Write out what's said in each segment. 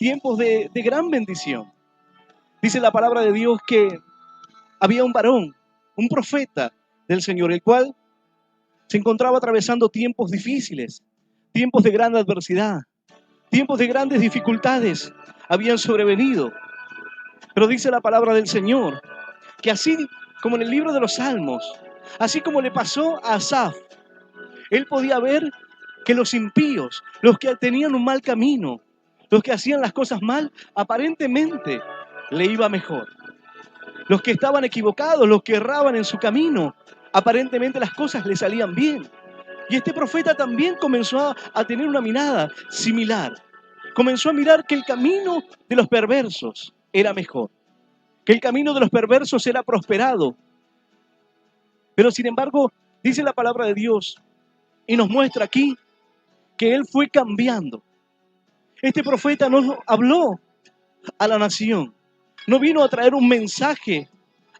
tiempos de gran bendición. Dice la palabra de Dios que había un varón, un profeta del Señor, el cual se encontraba atravesando tiempos difíciles, tiempos de gran adversidad, tiempos de grandes dificultades habían sobrevenido. Pero dice la palabra del Señor que así como en el libro de los Salmos, así como le pasó a Asaf, él podía ver que los impíos, los que tenían un mal camino, los que hacían las cosas mal, aparentemente le iba mejor. Los que estaban equivocados, los que erraban en su camino, aparentemente las cosas le salían bien. Y este profeta también comenzó a tener una mirada similar. Comenzó a mirar que el camino de los perversos era mejor, que el camino de los perversos era prosperado. Pero sin embargo, dice la palabra de Dios y nos muestra aquí que él fue cambiando. Este profeta no habló a la nación, no vino a traer un mensaje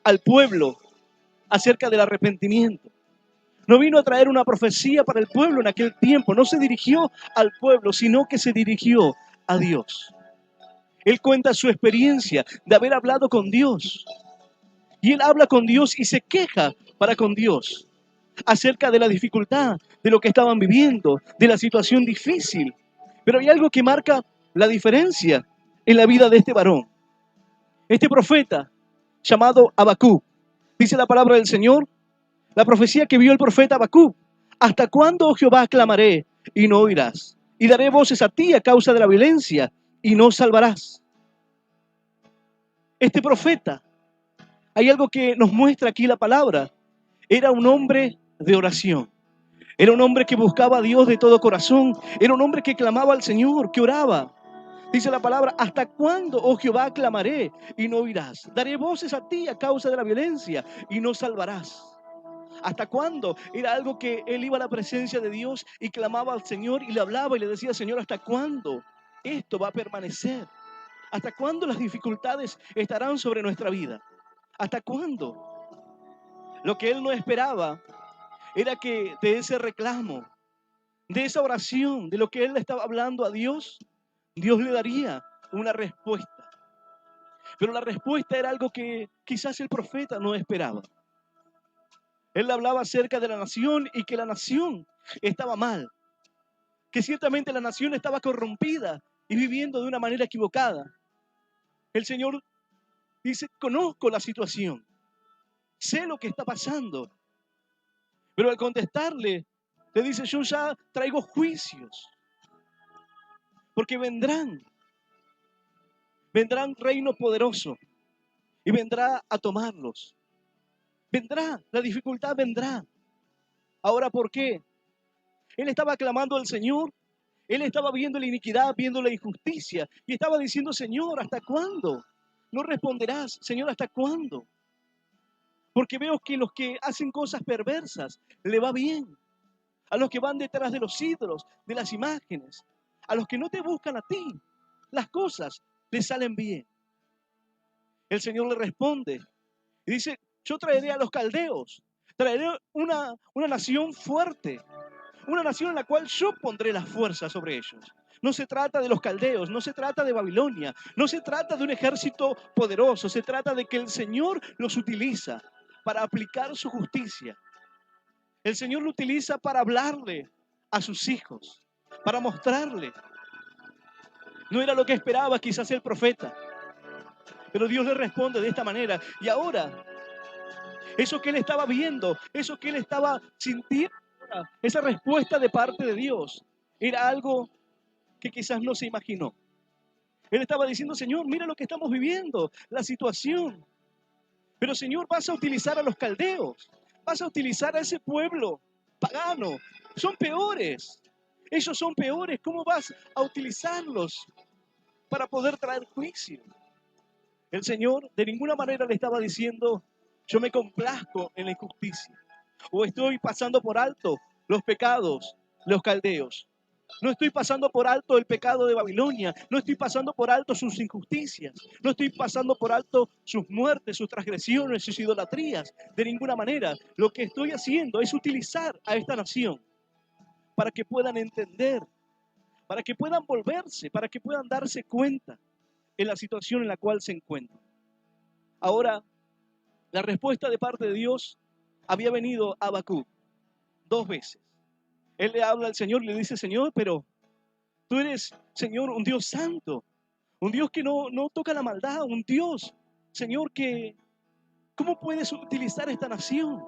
al pueblo acerca del arrepentimiento. No vino a traer una profecía para el pueblo en aquel tiempo. No se dirigió al pueblo, sino que se dirigió a Dios. Él cuenta su experiencia de haber hablado con Dios. Y él habla con Dios y se queja para con Dios acerca de la dificultad, de lo que estaban viviendo, de la situación difícil. Pero hay algo que marca la diferencia en la vida de este varón. Este profeta llamado Habacuc, dice la palabra del Señor, la profecía que vio el profeta Habacuc: ¿hasta cuándo, oh Jehová, clamaré y no oirás? Y daré voces a ti a causa de la violencia y no salvarás. Este profeta, hay algo que nos muestra aquí la palabra, era un hombre de oración. Era un hombre que buscaba a Dios de todo corazón. Era un hombre que clamaba al Señor, que oraba. Dice la palabra: ¿hasta cuándo, oh Jehová, clamaré y no oirás? Daré voces a ti a causa de la violencia y no salvarás. ¿Hasta cuándo? Era algo que él iba a la presencia de Dios y clamaba al Señor y le hablaba y le decía: Señor, ¿hasta cuándo esto va a permanecer? ¿Hasta cuándo las dificultades estarán sobre nuestra vida? ¿Hasta cuándo? Lo que él no esperaba era que de ese reclamo, de esa oración, de lo que él le estaba hablando a Dios, Dios le daría una respuesta. Pero la respuesta era algo que quizás el profeta no esperaba. Él le hablaba acerca de la nación y que la nación estaba mal, que ciertamente la nación estaba corrompida y viviendo de una manera equivocada. El Señor dice: conozco la situación, sé lo que está pasando. Pero al contestarle, le dice: yo ya traigo juicios, porque vendrán reino poderoso y vendrá a tomarlos. Vendrá, la dificultad vendrá. Ahora, ¿por qué? Él estaba clamando al Señor, él estaba viendo la iniquidad, viendo la injusticia y estaba diciendo: Señor, ¿hasta cuándo? No responderás. Señor, ¿hasta cuándo? Porque veo que los que hacen cosas perversas le va bien. A los que van detrás de los ídolos, de las imágenes, a los que no te buscan a ti, las cosas les salen bien. El Señor le responde y dice: yo traeré a los caldeos, traeré una nación fuerte, una nación en la cual yo pondré la fuerza sobre ellos. No se trata de los caldeos, no se trata de Babilonia, no se trata de un ejército poderoso, se trata de que el Señor los utiliza para aplicar su justicia. El Señor lo utiliza para hablarle a sus hijos, para mostrarle. No era lo que esperaba quizás el profeta, pero Dios le responde de esta manera. Y ahora, eso que él estaba viendo, eso que él estaba sintiendo, esa respuesta de parte de Dios, era algo que quizás no se imaginó. Él estaba diciendo: Señor, mira lo que estamos viviendo, la situación. Pero Señor, vas a utilizar a los caldeos, vas a utilizar a ese pueblo pagano. Son peores, ellos son peores. ¿Cómo vas a utilizarlos para poder traer juicio? El Señor de ninguna manera le estaba diciendo: yo me complazco en la injusticia, o estoy pasando por alto los pecados, los caldeos. No estoy pasando por alto el pecado de Babilonia, no estoy pasando por alto sus injusticias, no estoy pasando por alto sus muertes, sus transgresiones, sus idolatrías. De ninguna manera. Lo que estoy haciendo es utilizar a esta nación para que puedan entender, para que puedan volverse, para que puedan darse cuenta en la situación en la cual se encuentran. Ahora, la respuesta de parte de Dios había venido a Habacuc 2 veces. Él le habla al Señor y le dice: Señor, pero tú eres, Señor, un Dios santo, un Dios que no toca la maldad, un Dios, Señor, que ¿cómo puedes utilizar esta nación?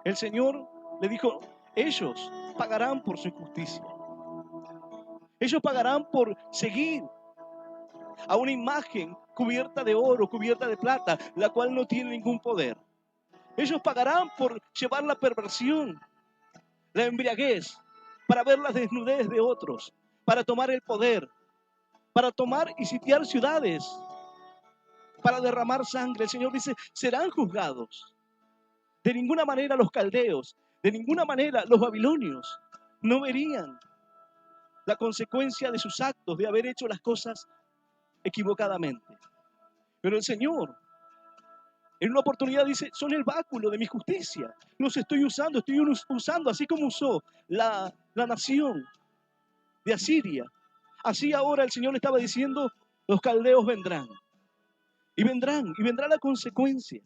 El Señor le dijo: ellos pagarán por su injusticia. Ellos pagarán por seguir a una imagen cubierta de oro, cubierta de plata, la cual no tiene ningún poder. Ellos pagarán por llevar la perversión, la embriaguez, para ver la desnudez de otros, para tomar el poder, para tomar y sitiar ciudades, para derramar sangre. El Señor dice: serán juzgados. De ninguna manera los caldeos, de ninguna manera los babilonios no verían la consecuencia de sus actos, de haber hecho las cosas equivocadamente. Pero el Señor, en una oportunidad, dice: son el báculo de mi justicia. Los estoy usando así como usó la nación de Asiria. Así ahora el Señor le estaba diciendo: los caldeos vendrán. Y vendrá la consecuencia.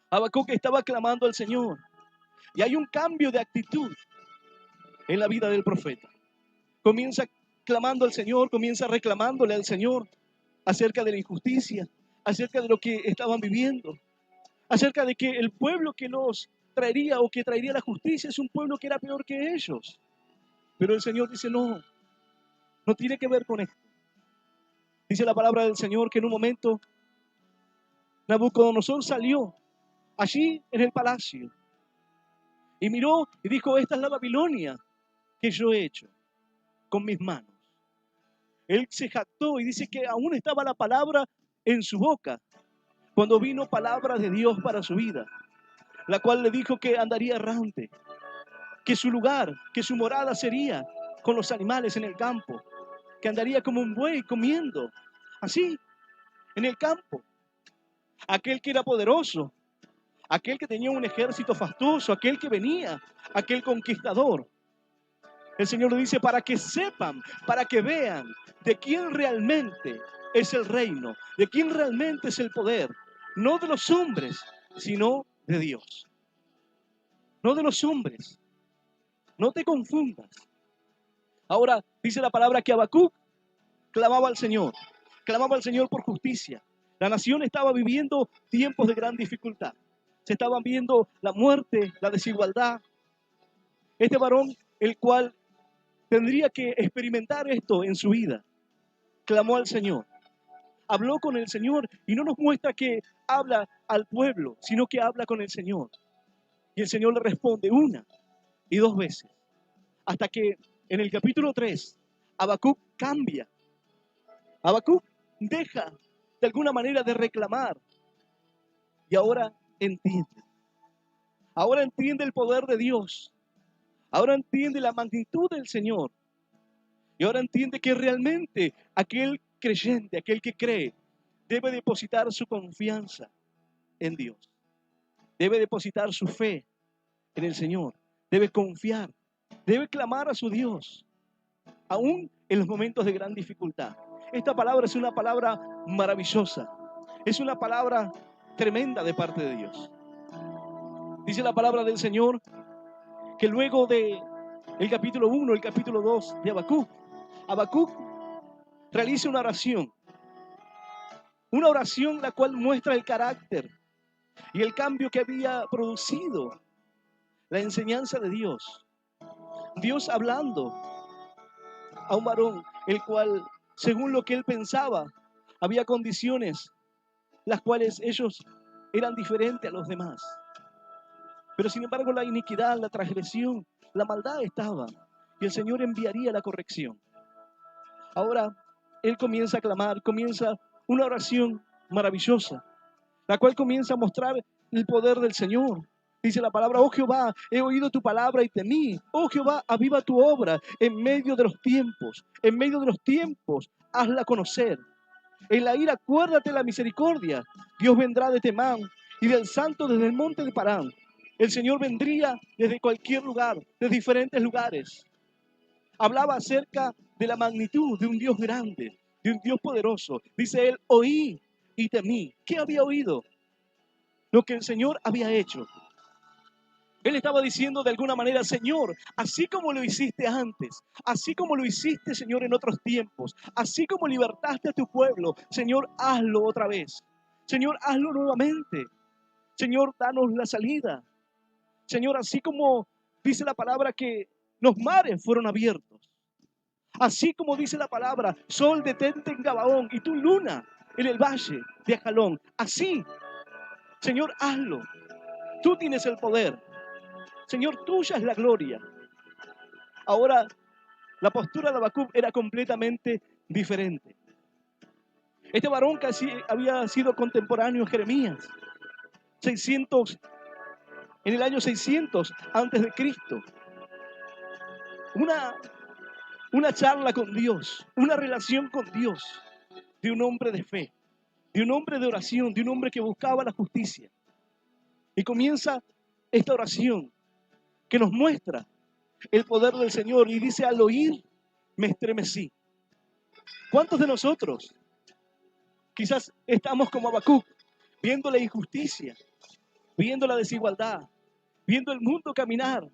Habacuc estaba clamando al Señor. Y hay un cambio de actitud en la vida del profeta. Comienza clamando al Señor, comienza reclamándole al Señor acerca de la injusticia, acerca de lo que estaban viviendo, acerca de que el pueblo que los traería o que traería la justicia es un pueblo que era peor que ellos. Pero el Señor dice: no tiene que ver con esto. Dice la palabra del Señor que en un momento Nabucodonosor salió allí en el palacio y miró y dijo: esta es la Babilonia que yo he hecho con mis manos. Él se jactó y dice que aún estaba la palabra en su boca cuando vino palabra de Dios para su vida, la cual le dijo que andaría errante, que su lugar, que su morada sería con los animales en el campo, que andaría como un buey comiendo, así, en el campo. Aquel que era poderoso, aquel que tenía un ejército fastuoso, aquel que venía, aquel conquistador. El Señor le dice: para que sepan, para que vean de quién realmente es el reino, de quién realmente es el poder, no de los hombres, sino de Dios. No de los hombres. No te confundas. Ahora dice la palabra que Habacuc clamaba al Señor por justicia. La nación estaba viviendo tiempos de gran dificultad. Se estaban viendo la muerte, la desigualdad. Este varón, el cual tendría que experimentar esto en su vida, clamó al Señor, habló con el Señor, y no nos muestra que habla al pueblo, sino que habla con el Señor. Y el Señor le responde 1 y 2 veces, hasta que en el capítulo 3, Habacuc cambia. Habacuc deja de alguna manera de reclamar y ahora entiende. Ahora entiende el poder de Dios. Ahora entiende la magnitud del Señor. Y ahora entiende que realmente aquel creyente, aquel que cree, debe depositar su confianza en Dios. Debe depositar su fe en el Señor. Debe confiar. Debe clamar a su Dios, aún en los momentos de gran dificultad. Esta palabra es una palabra maravillosa. Es una palabra tremenda de parte de Dios. Dice la palabra del Señor que luego de el capítulo 1, el capítulo 2 de Habacuc realiza una oración la cual muestra el carácter y el cambio que había producido la enseñanza de Dios. Dios hablando a un varón, el cual, según lo que él pensaba, había condiciones las cuales ellos eran diferentes a los demás. Pero sin embargo la iniquidad, la transgresión, la maldad estaba, y el Señor enviaría la corrección. Ahora él comienza a clamar, comienza una oración maravillosa, la cual comienza a mostrar el poder del Señor. Dice la palabra: oh Jehová, he oído tu palabra y temí. Oh Jehová, aviva tu obra en medio de los tiempos. En medio de los tiempos, hazla conocer. En la ira, acuérdate la misericordia. Dios vendrá de Temán y del santo desde el monte de Parán. El Señor vendría desde cualquier lugar, de diferentes lugares. Hablaba acerca de la magnitud de un Dios grande, de un Dios poderoso. Dice él, oí y temí. ¿Qué había oído? Lo que el Señor había hecho. Él estaba diciendo de alguna manera, Señor, así como lo hiciste antes, así como lo hiciste, Señor, en otros tiempos, así como libertaste a tu pueblo, Señor, hazlo otra vez. Señor, hazlo nuevamente. Señor, danos la salida. Señor, así como dice la palabra que los mares fueron abiertos. Así como dice la palabra, sol detente en Gabaón y tu luna en el valle de Ajalón. Así, Señor, hazlo. Tú tienes el poder. Señor, tuya es la gloria. Ahora, la postura de Habacuc era completamente diferente. Este varón que había sido contemporáneo a Jeremías, 600, en el año 600 antes de Cristo. Una charla con Dios, una relación con Dios, de un hombre de fe, de un hombre de oración, de un hombre que buscaba la justicia. Y comienza esta oración que nos muestra el poder del Señor y dice, al oír me estremecí. ¿Cuántos de nosotros quizás estamos como Habacuc, viendo la injusticia, viendo la desigualdad, viendo el mundo caminar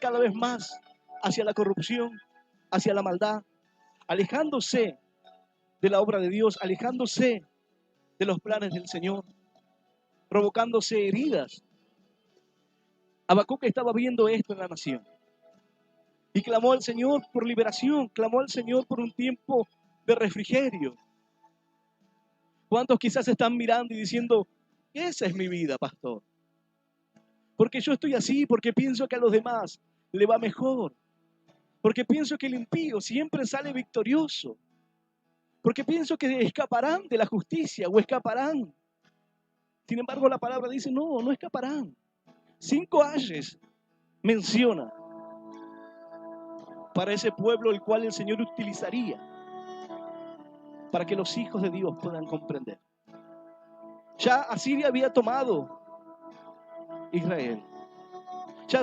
cada vez más hacia la corrupción, hacia la maldad, alejándose de la obra de Dios, alejándose de los planes del Señor, provocándose heridas? Habacuc estaba viendo esto en la nación y clamó al Señor por liberación, clamó al Señor por un tiempo de refrigerio. ¿Cuántos quizás están mirando y diciendo, esa es mi vida, pastor? Porque yo estoy así, porque pienso que a los demás le va mejor, porque pienso que el impío siempre sale victorioso, porque pienso que escaparán de la justicia o escaparán. Sin embargo, la palabra dice, no, no escaparán. 5 ayes menciona para ese pueblo el cual el Señor utilizaría para que los hijos de Dios puedan comprender. Ya Asiria había tomado Israel. Ya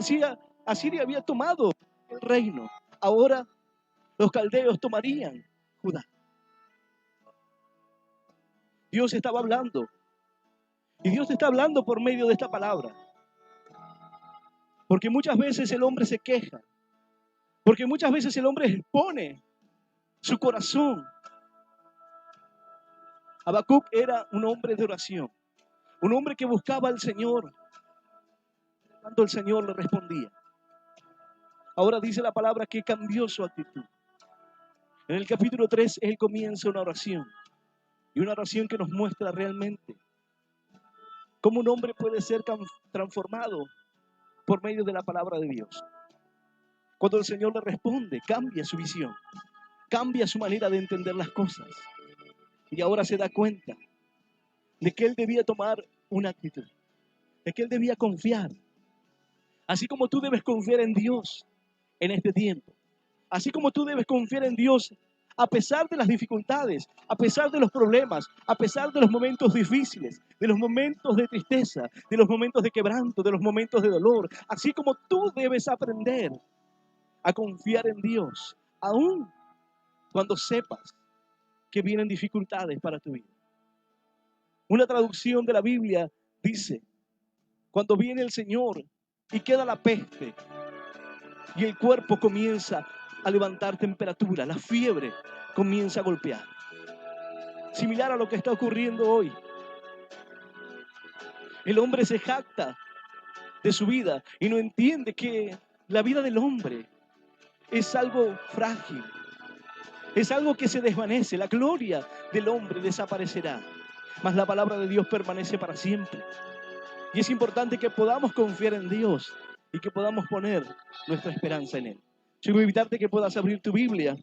Asiria había tomado el reino. Ahora los caldeos tomarían Judá. Dios estaba hablando. Y Dios está hablando por medio de esta palabra. Porque muchas veces el hombre se queja. Porque muchas veces el hombre expone su corazón. Habacuc era un hombre de oración. Un hombre que buscaba al Señor. Cuando el Señor le respondía. Ahora dice la palabra que cambió su actitud. En el capítulo 3, él comienza una oración. Y una oración que nos muestra realmente cómo un hombre puede ser transformado por medio de la palabra de Dios. Cuando el Señor le responde, cambia su visión, cambia su manera de entender las cosas. Y ahora se da cuenta de que él debía tomar una actitud, de que él debía confiar. Así como tú debes confiar en Dios en este tiempo. Así como tú debes confiar en Dios a pesar de las dificultades, a pesar de los problemas, a pesar de los momentos difíciles, de los momentos de tristeza, de los momentos de quebranto, de los momentos de dolor. Así como tú debes aprender a confiar en Dios, aun cuando sepas que vienen dificultades para tu vida. Una traducción de la Biblia dice, cuando viene el Señor y queda la peste y el cuerpo comienza a levantar temperatura, la fiebre comienza a golpear. Similar a lo que está ocurriendo hoy. El hombre se jacta de su vida y no entiende que la vida del hombre es algo frágil, es algo que se desvanece. La gloria del hombre desaparecerá, mas la palabra de Dios permanece para siempre. Y es importante que podamos confiar en Dios y que podamos poner nuestra esperanza en Él. Yo voy a invitarte que puedas abrir tu Biblia.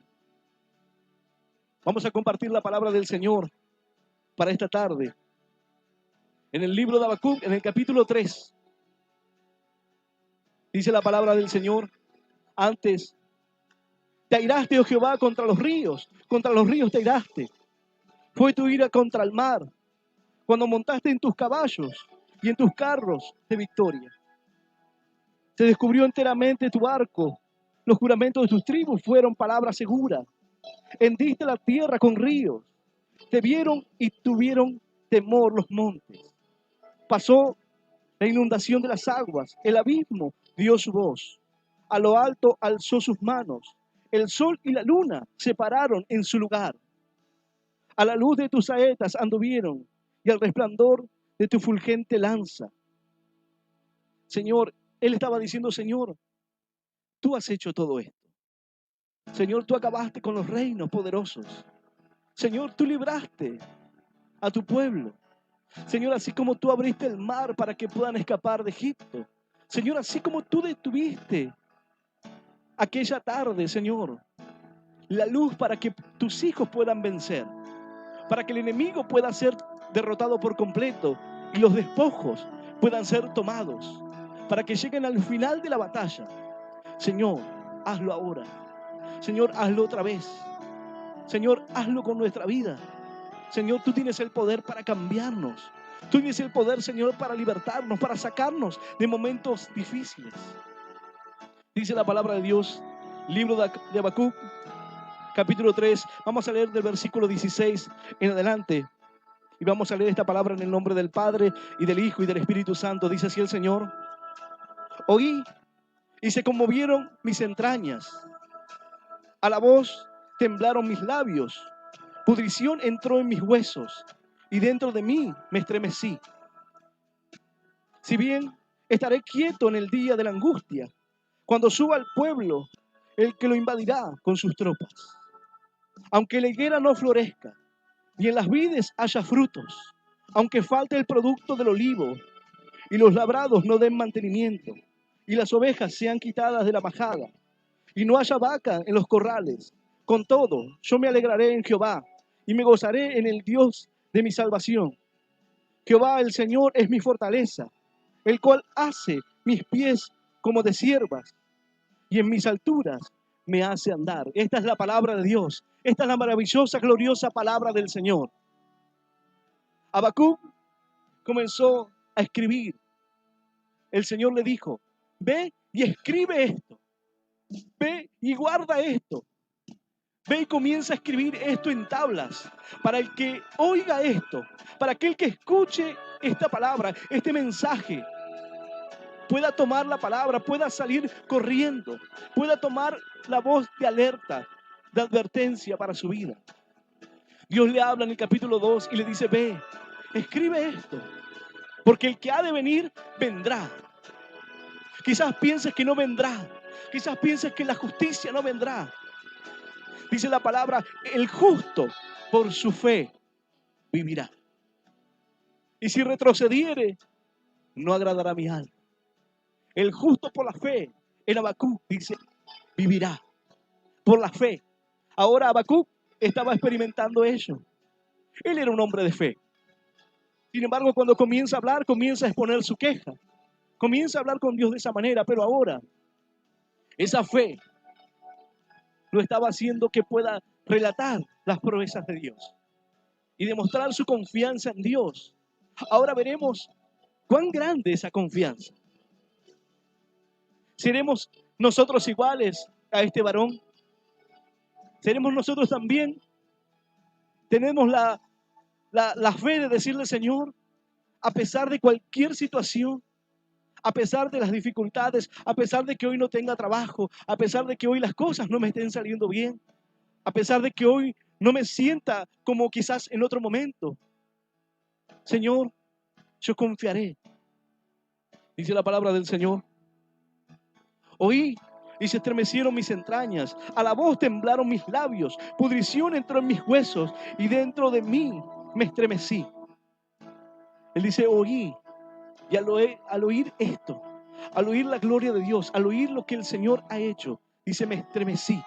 Vamos a compartir la palabra del Señor para esta tarde. En el libro de Habacuc, en el capítulo 3, dice la palabra del Señor, antes, te airaste, oh Jehová, contra los ríos te airaste. Fue tu ira contra el mar, cuando montaste en tus caballos y en tus carros de victoria. Se descubrió enteramente tu arco, Los juramentos de tus tribus fueron palabras seguras. Hendiste la tierra con ríos. Te vieron y tuvieron temor los montes. Pasó la inundación de las aguas. El abismo dio su voz. A lo alto alzó sus manos. El sol y la luna se pararon en su lugar. A la luz de tus saetas anduvieron y al resplandor de tu fulgente lanza. Señor, él estaba diciendo, Señor, tú has hecho todo esto. Señor, tú acabaste con los reinos poderosos. Señor, tú libraste a tu pueblo. Señor, así como tú abriste el mar para que puedan escapar de Egipto. Señor, así como tú detuviste aquella tarde, Señor, la luz para que tus hijos puedan vencer, para que el enemigo pueda ser derrotado por completo y los despojos puedan ser tomados, para que lleguen al final de la batalla. Señor, hazlo ahora. Señor, hazlo otra vez. Señor, hazlo con nuestra vida. Señor, tú tienes el poder para cambiarnos. Tú tienes el poder, Señor, para libertarnos, para sacarnos de momentos difíciles. Dice la palabra de Dios, libro de Habacuc, capítulo 3. Vamos a leer del versículo 16 en adelante. Y vamos a leer esta palabra en el nombre del Padre y del Hijo y del Espíritu Santo. Dice así el Señor. Oí y se conmovieron mis entrañas. A la voz temblaron mis labios. Pudrición entró en mis huesos y dentro de mí me estremecí. Si bien estaré quieto en el día de la angustia, cuando suba al pueblo, el que lo invadirá con sus tropas. Aunque la higuera no florezca, ni en las vides haya frutos, aunque falte el producto del olivo, y los labrados no den mantenimiento, y las ovejas sean quitadas de la majada, y no haya vaca en los corrales, con todo, yo me alegraré en Jehová, y me gozaré en el Dios de mi salvación. Jehová el Señor es mi fortaleza, el cual hace mis pies como de ciervas, y en mis alturas me hace andar. Esta es la palabra de Dios. Esta es la maravillosa, gloriosa palabra del Señor. Habacuc comenzó a escribir. El Señor le dijo, ve y escribe esto. Ve y guarda esto. Ve y comienza a escribir esto en tablas. Para el que oiga esto, para aquel que escuche esta palabra, este mensaje, pueda tomar la palabra, pueda salir corriendo, pueda tomar la voz de alerta, de advertencia para su vida. Dios le habla en el capítulo 2 y le dice, ve, escribe esto, porque el que ha de venir, vendrá. Quizás pienses que no vendrá, quizás pienses que la justicia no vendrá. Dice la palabra, el justo por su fe vivirá. Y si retrocediere, no agradará mi alma. El justo por la fe, en Habacuc dice, vivirá. Por la fe. Ahora Habacuc estaba experimentando eso. Él era un hombre de fe. Sin embargo, cuando comienza a hablar, comienza a exponer su queja. Comienza a hablar con Dios de esa manera, pero ahora esa fe lo estaba haciendo que pueda relatar las proezas de Dios y demostrar su confianza en Dios. Ahora veremos cuán grande es esa confianza. ¿Seremos nosotros iguales a este varón? ¿Seremos nosotros también? ¿Tenemos la fe de decirle, Señor, a pesar de cualquier situación, a pesar de las dificultades, a pesar de que hoy no tenga trabajo, a pesar de que hoy las cosas no me estén saliendo bien, a pesar de que hoy no me sienta como quizás en otro momento, Señor, yo confiaré? Dice la palabra del Señor. Oí y se estremecieron mis entrañas, a la voz temblaron mis labios, pudrición entró en mis huesos y dentro de mí me estremecí. Él dice, oí, y al oír esto, al oír la gloria de Dios, al oír lo que el Señor ha hecho, dice, me estremecí.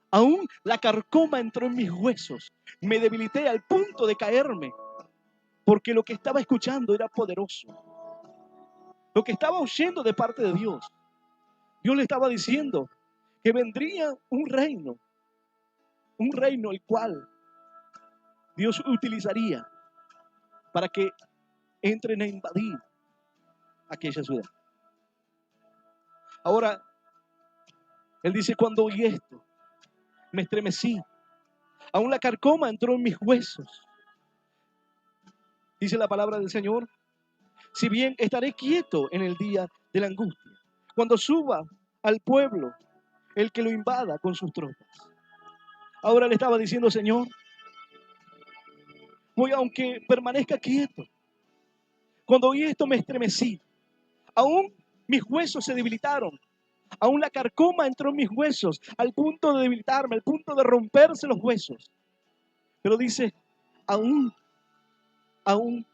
Aún la carcoma entró en mis huesos, me debilité al punto de caerme, porque lo que estaba escuchando era poderoso. Lo que estaba oyendo de parte de Dios, Dios le estaba diciendo que vendría un reino el cual Dios utilizaría para que entren a invadir aquella ciudad. Ahora, Él dice, cuando oí esto, me estremecí. Aún la carcoma entró en mis huesos. Dice la palabra del Señor, si bien estaré quieto en el día de la angustia, cuando suba al pueblo el que lo invada con sus tropas. Ahora le estaba diciendo, Señor, voy aunque permanezca quieto. Cuando oí esto me estremecí. Aún mis huesos se debilitaron. Aún la carcoma entró en mis huesos, al punto de debilitarme, al punto de romperse los huesos. Pero dice, aún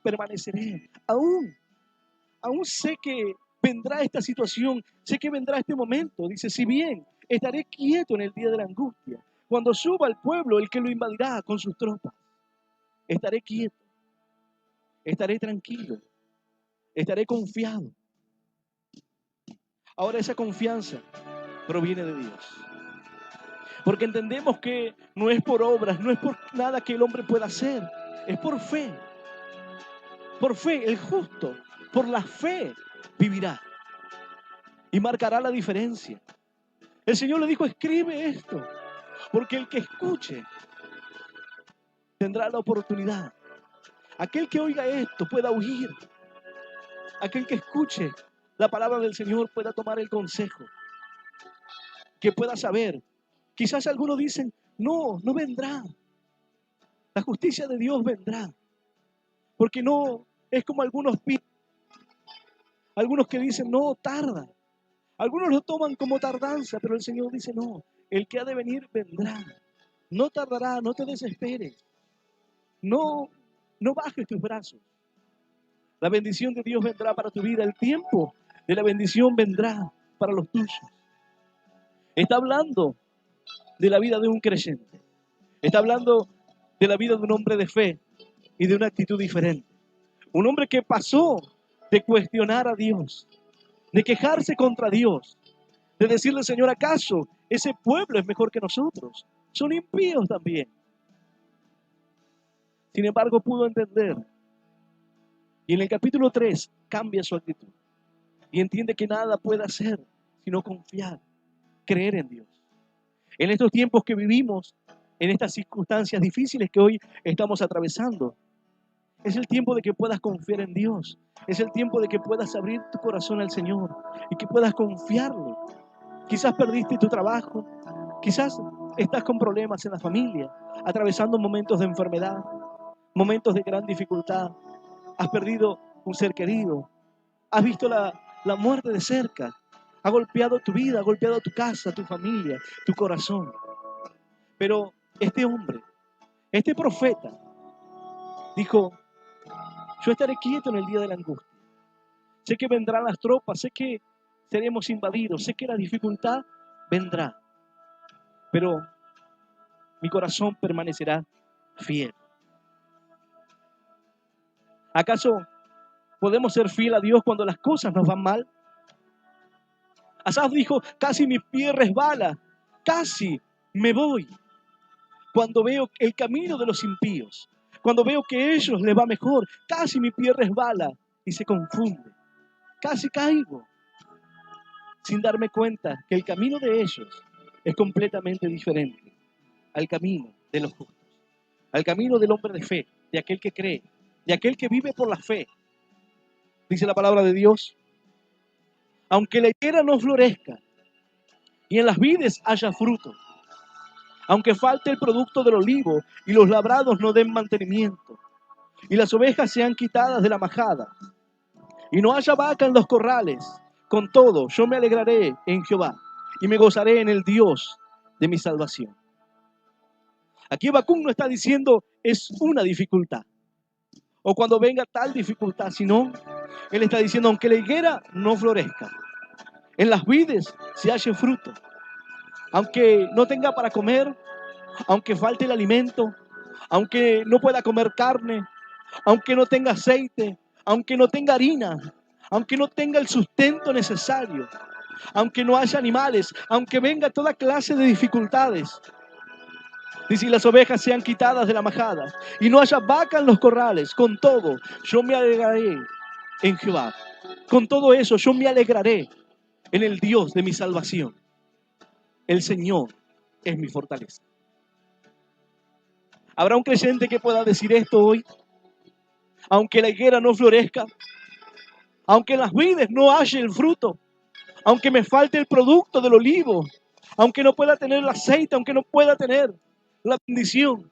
permaneceré, aún sé que vendrá esta situación, sé que vendrá este momento. Dice, si bien estaré quieto en el día de la angustia, cuando suba al pueblo el que lo invadirá con sus tropas, estaré quieto, estaré tranquilo, estaré confiado. Ahora esa confianza proviene de Dios. Porque entendemos que no es por obras, no es por nada que el hombre pueda hacer, es por fe. Por fe, el justo, por la fe vivirá y marcará la diferencia. El Señor le dijo, escribe esto, porque el que escuche tendrá la oportunidad. Aquel que oiga esto pueda huir. Aquel que escuche la palabra del Señor pueda tomar el consejo, que pueda saber. Quizás algunos dicen, no vendrá. La justicia de Dios vendrá. Porque no es como algunos que dicen, no, tarda. Algunos lo toman como tardanza, pero el Señor dice, no, el que ha de venir vendrá. No tardará, no te desesperes. No bajes tus brazos. La bendición de Dios vendrá para tu vida. El tiempo de la bendición vendrá para los tuyos. Está hablando de la vida de un creyente. Está hablando de la vida de un hombre de fe y de una actitud diferente. Un hombre que pasó de cuestionar a Dios, de quejarse contra Dios, de decirle, Señor, ¿acaso ese pueblo es mejor que nosotros? Son impíos también. Sin embargo, pudo entender. Y en el capítulo 3 cambia su actitud. Y entiende que nada puede hacer sino confiar, creer en Dios. En estos tiempos que vivimos, en estas circunstancias difíciles que hoy estamos atravesando, es el tiempo de que puedas confiar en Dios. Es el tiempo de que puedas abrir tu corazón al Señor y que puedas confiarle. Quizás perdiste tu trabajo, quizás estás con problemas en la familia, atravesando momentos de enfermedad, momentos de gran dificultad. Has perdido un ser querido, has visto la muerte de cerca, ha golpeado tu vida, ha golpeado tu casa, tu familia, tu corazón. Pero este hombre, este profeta, dijo, yo estaré quieto en el día de la angustia. Sé que vendrán las tropas, sé que seremos invadidos, sé que la dificultad vendrá, pero mi corazón permanecerá fiel. ¿Acaso podemos ser fiel a Dios cuando las cosas nos van mal? Asaf dijo, casi mi pie resbala, casi me voy. Cuando veo el camino de los impíos, cuando veo que a ellos les va mejor, casi mi pie resbala y se confunde. Casi caigo, sin darme cuenta que el camino de ellos es completamente diferente al camino de los justos, al camino del hombre de fe, de aquel que cree, de aquel que vive por la fe. Dice la palabra de Dios, aunque la higuera no florezca y en las vides haya fruto, aunque falte el producto del olivo y los labrados no den mantenimiento, y las ovejas sean quitadas de la majada, y no haya vaca en los corrales, con todo yo me alegraré en Jehová y me gozaré en el Dios de mi salvación. Aquí Habacuc no está diciendo es una dificultad o cuando venga tal dificultad, sino él está diciendo aunque la higuera no florezca, en las vides se halle fruto, aunque no tenga para comer, aunque falte el alimento, aunque no pueda comer carne, aunque no tenga aceite, aunque no tenga harina, aunque no tenga el sustento necesario, aunque no haya animales, aunque venga toda clase de dificultades. Dice, y las ovejas sean quitadas de la majada, y no haya vaca en los corrales, con todo, yo me alegraré en Jehová. Con todo eso, yo me alegraré en el Dios de mi salvación. el Señor es mi fortaleza. ¿Habrá un creyente que pueda decir esto hoy? Aunque la higuera no florezca, aunque en las vides no haya el fruto, aunque me falte el producto del olivo, aunque no pueda tener el aceite, aunque no pueda tener la bendición,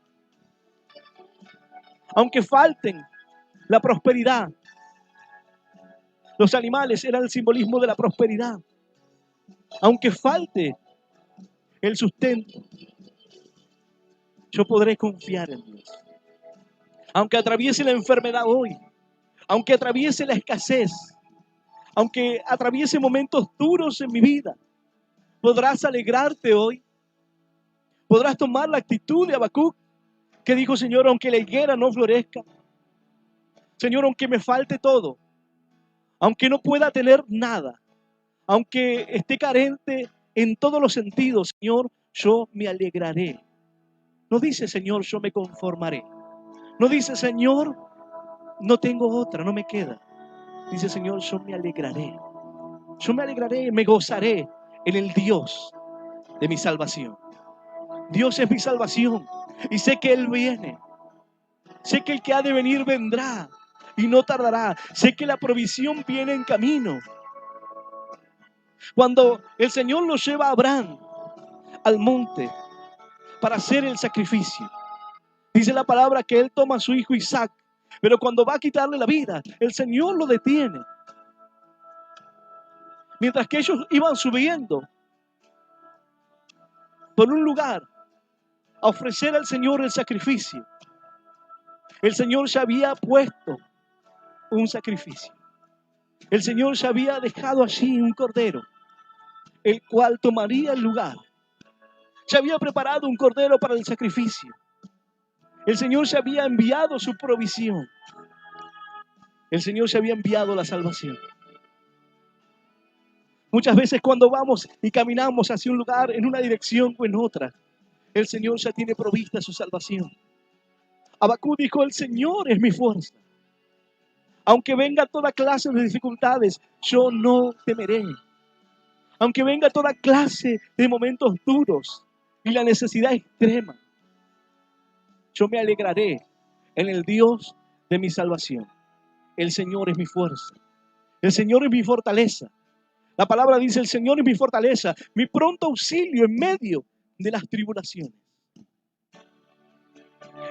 aunque falten la prosperidad. Los animales eran el simbolismo de la prosperidad. Aunque falte el sustento, yo podré confiar en Dios. Aunque atraviese la enfermedad hoy, aunque atraviese la escasez, aunque atraviese momentos duros en mi vida, podrás alegrarte hoy. Podrás tomar la actitud de Habacuc, que dijo: Señor, aunque la higuera no florezca, Señor, aunque me falte todo, aunque no pueda tener nada, aunque esté carente en todos los sentidos, Señor, yo me alegraré. No dice, Señor, yo me conformaré. No dice, Señor, no tengo otra, no me queda. Dice, Señor, yo me alegraré. Yo me alegraré, me gozaré en el Dios de mi salvación. Dios es mi salvación y sé que Él viene. Sé que el que ha de venir vendrá y no tardará. Sé que la provisión viene en camino. Cuando el Señor lo lleva a Abraham al monte para hacer el sacrificio, dice la palabra que Él toma a su hijo Isaac, pero cuando va a quitarle la vida, el Señor lo detiene. Mientras que ellos iban subiendo por un lugar a ofrecer al Señor el sacrificio, el Señor ya había puesto un sacrificio. El Señor ya había dejado allí un cordero, el cual tomaría el lugar. Ya había preparado un cordero para el sacrificio. El Señor ya había enviado su provisión. El Señor ya había enviado la salvación. Muchas veces cuando vamos y caminamos hacia un lugar, en una dirección o en otra, el Señor ya tiene provista su salvación. Habacuc dijo: el Señor es mi fuerza. Aunque venga toda clase de dificultades, yo no temeré. Aunque venga toda clase de momentos duros y la necesidad extrema, yo me alegraré en el Dios de mi salvación. El Señor es mi fuerza. El Señor es mi fortaleza. La palabra dice: el Señor es mi fortaleza, mi pronto auxilio en medio de las tribulaciones.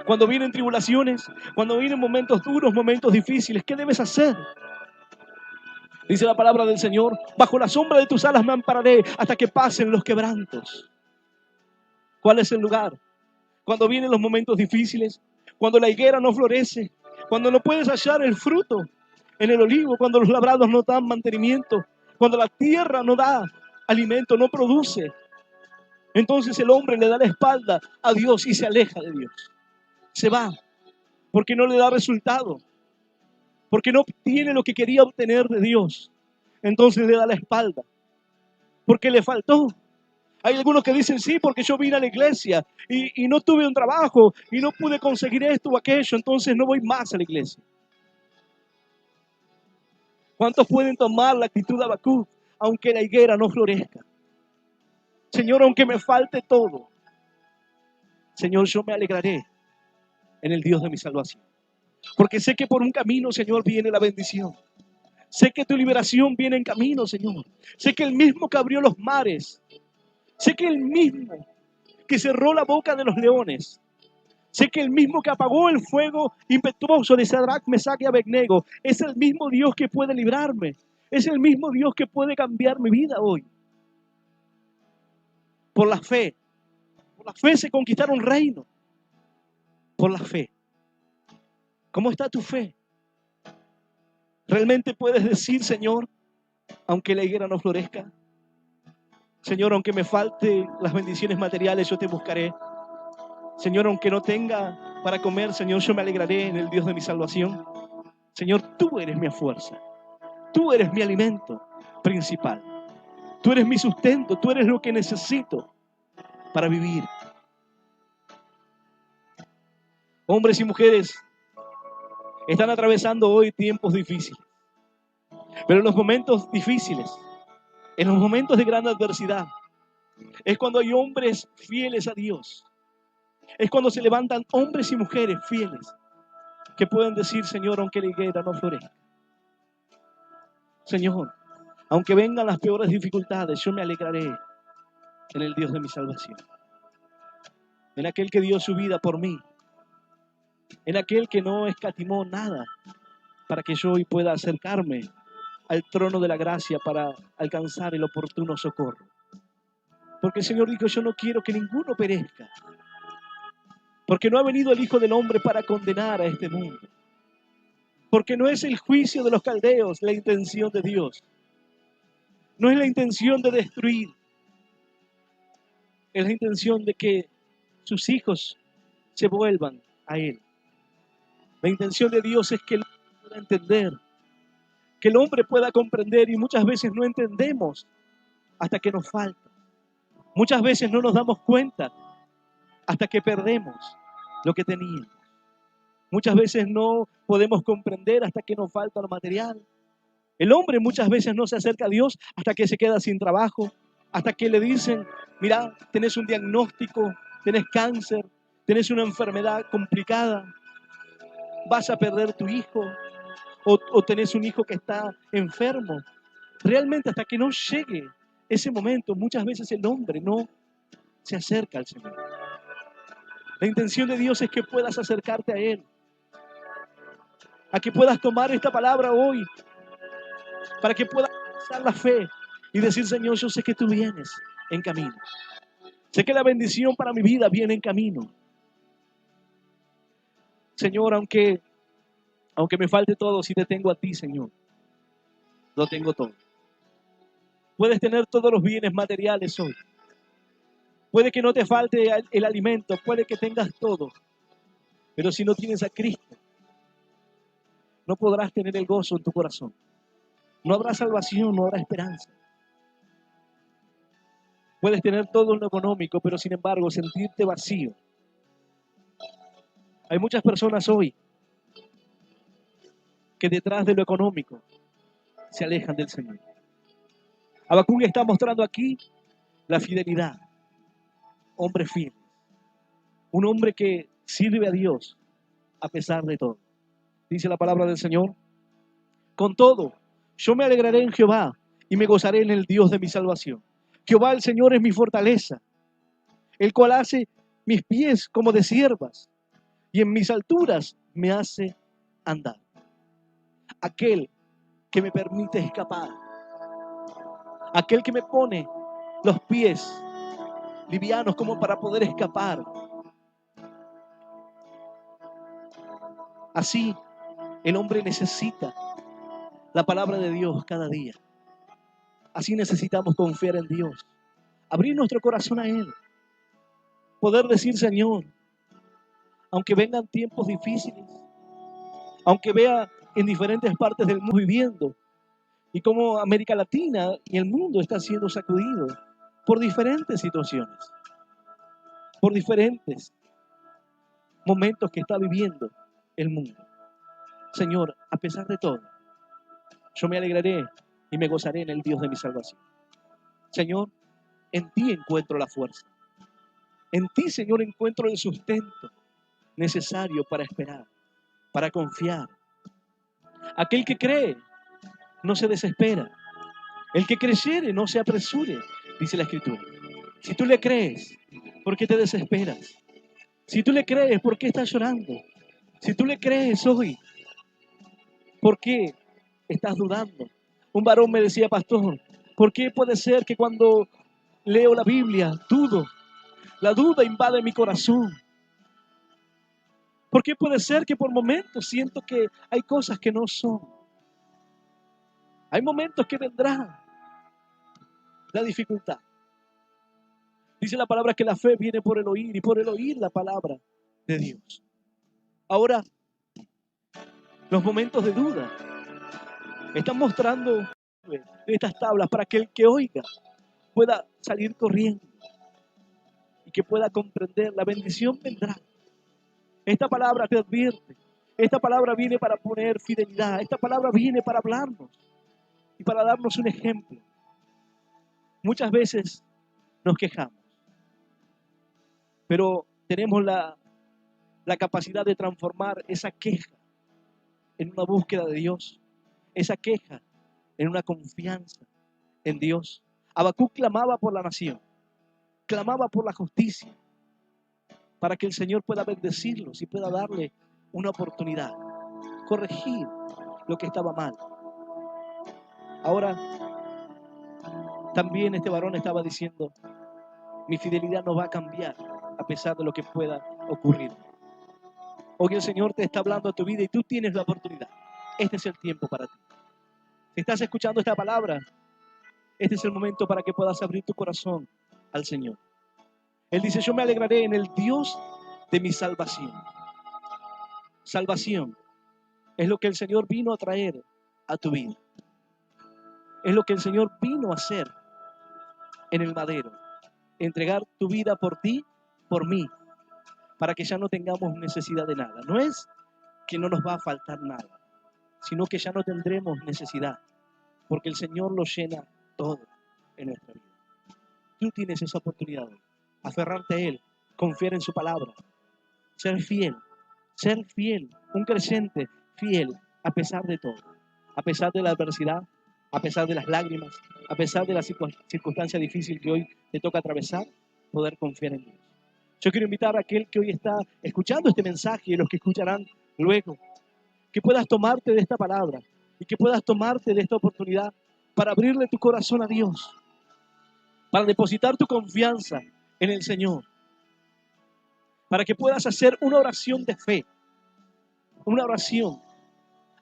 Cuando vienen tribulaciones, cuando vienen momentos duros, momentos difíciles, ¿qué debes hacer? Dice la palabra del Señor: bajo la sombra de tus alas me ampararé hasta que pasen los quebrantos. ¿Cuál es el lugar? Cuando vienen los momentos difíciles, cuando la higuera no florece, cuando no puedes hallar el fruto en el olivo, cuando los labrados no dan mantenimiento, cuando la tierra no da alimento, no produce. Entonces el hombre le da la espalda a Dios y se aleja de Dios. Se va porque no le da resultado, porque no obtiene lo que quería obtener de Dios. Entonces le da la espalda porque le faltó. Hay algunos que dicen: sí, porque yo vine a la iglesia y no tuve un trabajo y no pude conseguir esto o aquello, entonces no voy más a la iglesia. ¿Cuántos pueden tomar la actitud de Habacuc? Aunque la higuera no florezca, Señor, aunque me falte todo, Señor, yo me alegraré en el Dios de mi salvación. Porque sé que por un camino, Señor, viene la bendición. Sé que tu liberación viene en camino, Señor. Sé que el mismo que abrió los mares, sé que el mismo que cerró la boca de los leones, sé que el mismo que apagó el fuego impetuoso de Sadrach, Mesach y Abednego, es el mismo Dios que puede librarme. Es el mismo Dios que puede cambiar mi vida hoy. Por la fe. Por la fe se conquistaron reinos. Por la fe. ¿Cómo está tu fe? ¿Realmente puedes decir: Señor, aunque la higuera no florezca, Señor, aunque me falte las bendiciones materiales, yo te buscaré? Señor, aunque no tenga para comer, Señor, yo me alegraré en el Dios de mi salvación. Señor, tú eres mi fuerza. Tú eres mi alimento principal. Tú eres mi sustento. Tú eres lo que necesito para vivir. Hombres y mujeres están atravesando hoy tiempos difíciles. Pero en los momentos difíciles, en los momentos de gran adversidad, Es cuando hay hombres fieles a Dios. Es cuando se levantan hombres y mujeres fieles que pueden decir, Señor, aunque la higuera no florezca, Señor, aunque vengan las peores dificultades, yo me alegraré en el Dios de mi salvación, en aquel que dio su vida por mí, en aquel que no escatimó nada para que yo hoy pueda acercarme al trono de la gracia para alcanzar el oportuno socorro. Porque el Señor dijo, yo no quiero que ninguno perezca, porque no ha venido el Hijo del Hombre para condenar a este mundo, porque no es el juicio de los caldeos la intención de Dios, no es la intención de destruir, es la intención de que sus hijos se vuelvan a Él. La intención de Dios es que el hombre pueda entender, que el hombre pueda comprender, y muchas veces no entendemos hasta que nos falta. Muchas veces no nos damos cuenta hasta que perdemos lo que teníamos. Muchas veces no podemos comprender hasta que nos falta lo material. El hombre muchas veces no se acerca a Dios hasta que se queda sin trabajo, hasta que le dicen, mira, tenés un diagnóstico, tenés cáncer, tenés una enfermedad complicada, vas a perder tu hijo, o tenés un hijo que está enfermo. Realmente hasta que no llegue ese momento, muchas veces el hombre no se acerca al Señor. La intención de Dios es que puedas acercarte a Él, a que puedas tomar esta palabra hoy, para que puedas usar la fe y decir, Señor, yo sé que tú vienes en camino. Sé que la bendición para mi vida viene en camino. Señor, aunque me falte todo, si te tengo a ti, Señor, lo tengo todo. Puedes tener todos los bienes materiales hoy. Puede que no te falte el alimento, puede que tengas todo. Pero si no tienes a Cristo, no podrás tener el gozo en tu corazón. No habrá salvación, no habrá esperanza. Puedes tener todo en lo económico, pero sin embargo sentirte vacío. Hay muchas personas hoy que detrás de lo económico se alejan del Señor. Habacuc está mostrando aquí la fidelidad. Hombre fiel. Un hombre que sirve a Dios a pesar de todo. Dice la palabra del Señor. Con todo, yo me alegraré en Jehová y me gozaré en el Dios de mi salvación. Jehová el Señor es mi fortaleza, el cual hace mis pies como de ciervas y en mis alturas me hace andar. Aquel que me permite escapar, aquel que me pone los pies livianos como para poder escapar. Así el hombre necesita la palabra de Dios cada día. Así necesitamos confiar en Dios, abrir nuestro corazón a Él, poder decir, Señor, aunque vengan tiempos difíciles, aunque vea en diferentes partes del mundo viviendo, y como América Latina y el mundo está siendo sacudido por diferentes situaciones, por diferentes momentos que está viviendo el mundo. Señor, a pesar de todo, yo me alegraré y me gozaré en el Dios de mi salvación. Señor, en ti encuentro la fuerza. En ti, Señor, encuentro el sustento necesario para esperar, para confiar. Aquel que cree no se desespera. El que creyere no se apresure, dice la Escritura. Si tú le crees, ¿por qué te desesperas? Si tú le crees, ¿por qué estás llorando? Si tú le crees hoy, ¿por qué estás dudando? Un varón me decía, pastor, ¿por qué puede ser que cuando leo la Biblia dudo? La duda invade mi corazón. ¿Por qué puede ser que por momentos siento que hay cosas que no son? Hay momentos que vendrá la dificultad. Dice la palabra que la fe viene por el oír y por el oír la palabra de Dios. Ahora, los momentos de duda están mostrando estas tablas para que el que oiga pueda salir corriendo y que pueda comprender. La bendición vendrá. Esta palabra te advierte. Esta palabra viene para poner fidelidad. Esta palabra viene para hablarnos y para darnos un ejemplo. Muchas veces nos quejamos. Pero tenemos la capacidad de transformar esa queja en una búsqueda de Dios, esa queja en una confianza en Dios. Habacuc clamaba por la nación, clamaba por la justicia, para que el Señor pueda bendecirlos y pueda darle una oportunidad, corregir lo que estaba mal. Ahora, también este varón estaba diciendo, mi fidelidad no va a cambiar a pesar de lo que pueda ocurrir. Hoy el Señor te está hablando a tu vida y tú tienes la oportunidad. Este es el tiempo para ti. Si estás escuchando esta palabra, este es el momento para que puedas abrir tu corazón al Señor. Él dice, yo me alegraré en el Dios de mi salvación. Salvación es lo que el Señor vino a traer a tu vida. Es lo que el Señor vino a hacer en el madero. Entregar tu vida por ti, por mí, para que ya no tengamos necesidad de nada. No es que no nos va a faltar nada, sino que ya no tendremos necesidad, porque el Señor lo llena todo en nuestra vida. Tú tienes esa oportunidad hoy. Aferrarte a Él, confiar en su palabra, ser fiel, un creyente fiel a pesar de todo, a pesar de la adversidad, a pesar de las lágrimas, a pesar de la circunstancia difícil que hoy te toca atravesar, poder confiar en Dios. Yo quiero invitar a aquel que hoy está escuchando este mensaje y los que escucharán luego, que puedas tomarte de esta palabra y que puedas tomarte de esta oportunidad para abrirle tu corazón a Dios, para depositar tu confianza en el Señor, para que puedas hacer una oración de fe, una oración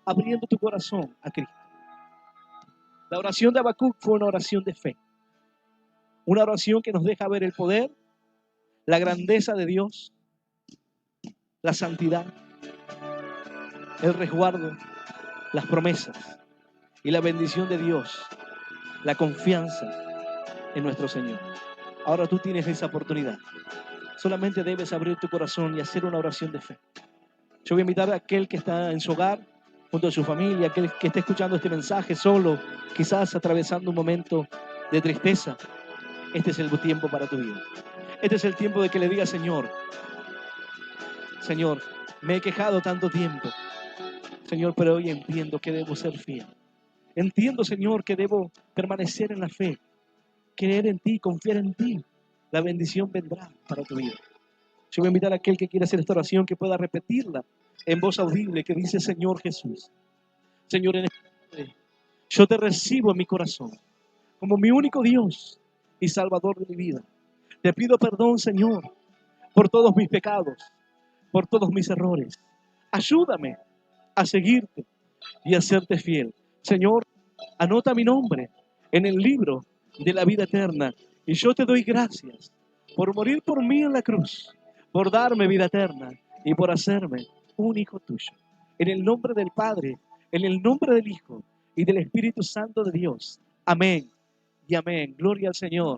abriendo tu corazón a Cristo. La oración de Habacuc fue una oración de fe, una oración que nos deja ver el poder, la grandeza de Dios, la santidad, el resguardo, las promesas y la bendición de Dios, la confianza en nuestro Señor. Ahora tú tienes esa oportunidad. Solamente debes abrir tu corazón y hacer una oración de fe. Yo voy a invitar a aquel que está en su hogar, junto a su familia, aquel que está escuchando este mensaje solo, quizás atravesando un momento de tristeza. Este es el tiempo para tu vida. Este es el tiempo de que le digas, Señor, me he quejado tanto tiempo. Señor, pero hoy entiendo que debo ser fiel. Entiendo, Señor, que debo permanecer en la fe, creer en ti, confiar en ti. La bendición vendrá para tu vida. Yo voy a invitar a aquel que quiera hacer esta oración que pueda repetirla en voz audible, que dice, Señor Jesús, Señor, en esta tarde, yo te recibo en mi corazón como mi único Dios y Salvador de mi vida. Te pido perdón, Señor, por todos mis pecados, por todos mis errores. Ayúdame a seguirte y a serte fiel. Señor, anota mi nombre en el libro de la vida eterna. Y yo te doy gracias por morir por mí en la cruz, por darme vida eterna y por hacerme un hijo tuyo. En el nombre del Padre, en el nombre del Hijo y del Espíritu Santo de Dios. Amén y amén. Gloria al Señor.